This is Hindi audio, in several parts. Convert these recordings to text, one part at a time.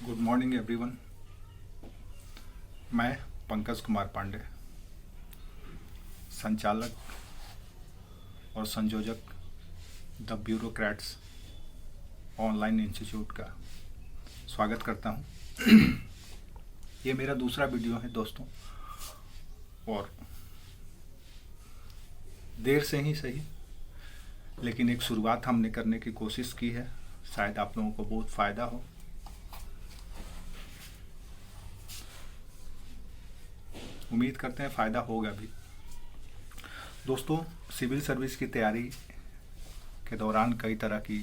Good morning everyone. मैं पंकज कुमार पांडे, संचालक और संयोजक द ब्यूरोक्रेट्स ऑनलाइन इंस्टीट्यूट का स्वागत करता हूं। ये मेरा दूसरा वीडियो है दोस्तों, और देर से ही सही लेकिन एक शुरुआत हमने करने की कोशिश की है। शायद आप लोगों को बहुत फ़ायदा हो। उम्मीद करते हैं फ़ायदा होगा भी। दोस्तों, सिविल सर्विस की तैयारी के दौरान कई तरह की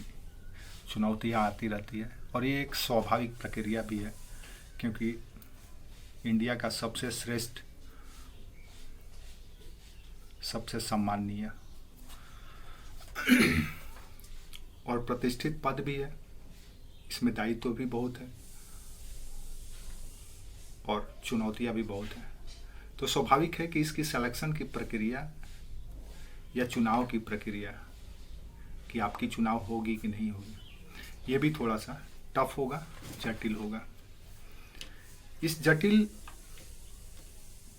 चुनौतियां आती रहती है, और ये एक स्वाभाविक प्रक्रिया भी है, क्योंकि इंडिया का सबसे श्रेष्ठ, सबसे सम्माननीय और प्रतिष्ठित पद भी है। इसमें दायित्व भी बहुत है और चुनौतियां भी बहुत हैं। तो स्वाभाविक है कि इसकी सिलेक्शन की प्रक्रिया या चुनाव की प्रक्रिया, कि आपकी चुनाव होगी कि नहीं होगी, ये भी थोड़ा सा टफ होगा, जटिल होगा। इस जटिल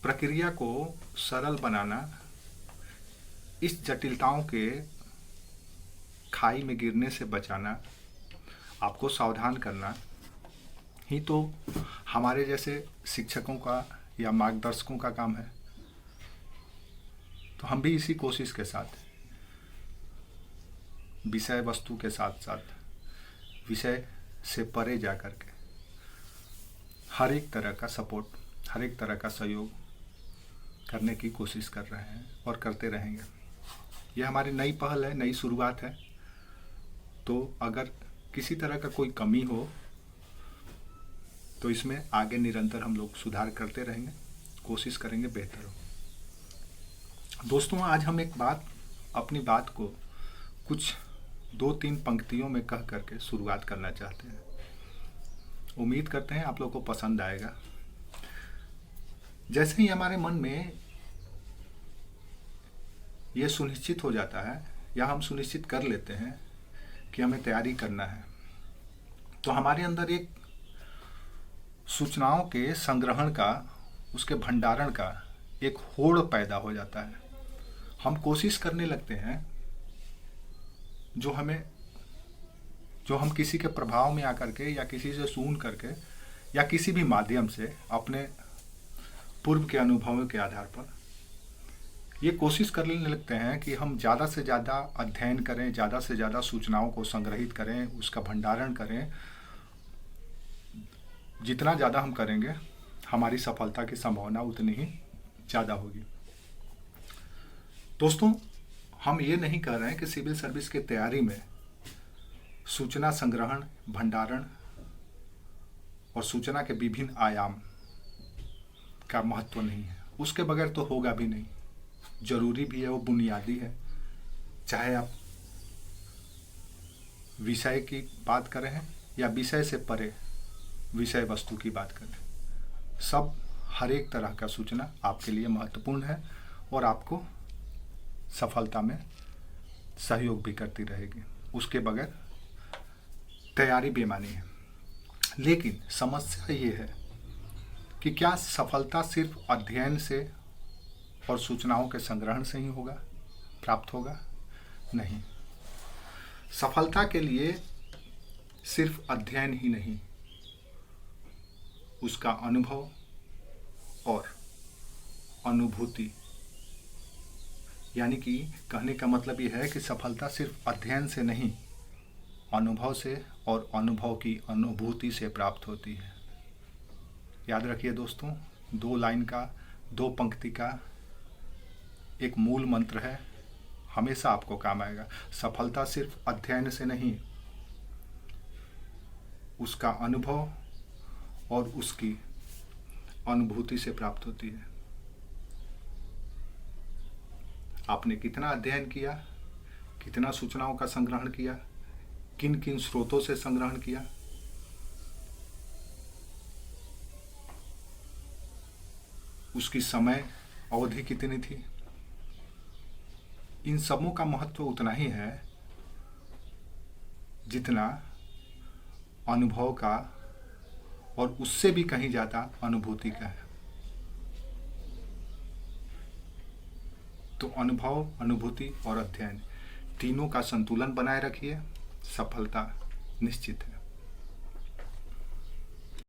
प्रक्रिया को सरल बनाना, इस जटिलताओं के खाई में गिरने से बचाना, आपको सावधान करना ही तो हमारे जैसे शिक्षकों का या मार्गदर्शकों का काम है। तो हम भी इसी कोशिश के साथ, विषय वस्तु के साथ साथ विषय से परे जा कर के हर एक तरह का सपोर्ट, हर एक तरह का सहयोग करने की कोशिश कर रहे हैं और करते रहेंगे। यह हमारी नई पहल है, नई शुरुआत है। तो अगर किसी तरह का कोई कमी हो तो इसमें आगे निरंतर हम लोग सुधार करते रहेंगे, कोशिश करेंगे बेहतर हो। दोस्तों, आज हम अपनी बात को कुछ 2-3 पंक्तियों में कह करके शुरुआत करना चाहते हैं। उम्मीद करते हैं आप लोगों को पसंद आएगा। जैसे ही हमारे मन में यह सुनिश्चित हो जाता है, या हम सुनिश्चित कर लेते हैं कि हमें तैयारी करना है, तो हमारे अंदर एक सूचनाओं के संग्रहण का, उसके भंडारण का एक होड़ पैदा हो जाता है। हम कोशिश करने लगते हैं जो हम किसी के प्रभाव में आकर के, या किसी से सुन करके, या किसी भी माध्यम से अपने पूर्व के अनुभवों के आधार पर ये कोशिश करने लगते हैं कि हम ज़्यादा से ज़्यादा अध्ययन करें, ज़्यादा से ज़्यादा सूचनाओं को संग्रहित करें, उसका भंडारण करें। जितना ज़्यादा हम करेंगे, हमारी सफलता की संभावना उतनी ही ज़्यादा होगी। दोस्तों, हम ये नहीं कह रहे हैं कि सिविल सर्विस की तैयारी में सूचना संग्रहण, भंडारण और सूचना के विभिन्न आयाम का महत्व नहीं है। उसके बगैर तो होगा भी नहीं, जरूरी भी है, वो बुनियादी है। चाहे आप विषय की बात करें या विषय से परे विषय वस्तु की बात करें, सब हर एक तरह का सूचना आपके लिए महत्वपूर्ण है और आपको सफलता में सहयोग भी करती रहेगी। उसके बगैर तैयारी बेमानी है। लेकिन समस्या ये है कि क्या सफलता सिर्फ अध्ययन से और सूचनाओं के संग्रहण से ही प्राप्त होगा? नहीं। सफलता के लिए सिर्फ अध्ययन ही नहीं, उसका अनुभव और अनुभूति, यानी कि कहने का मतलब यह है कि सफलता सिर्फ अध्ययन से नहीं, अनुभव से और अनुभव की अनुभूति से प्राप्त होती है। याद रखिए दोस्तों, 2 लाइन का, 2 पंक्ति का एक मूल मंत्र है, हमेशा आपको काम आएगा। सफलता सिर्फ अध्ययन से नहीं, उसका अनुभव और उसकी अनुभूति से प्राप्त होती है। आपने कितना अध्ययन किया, कितना सूचनाओं का संग्रहण किया, किन किन स्रोतों से संग्रहण किया, उसकी समय अवधि कितनी थी, इन सबों का महत्व उतना ही है जितना अनुभव का और उससे भी कहीं ज़्यादा अनुभूति का है। तो अनुभव, अनुभूति और अध्ययन तीनों का संतुलन बनाए रखिए, सफलता निश्चित है।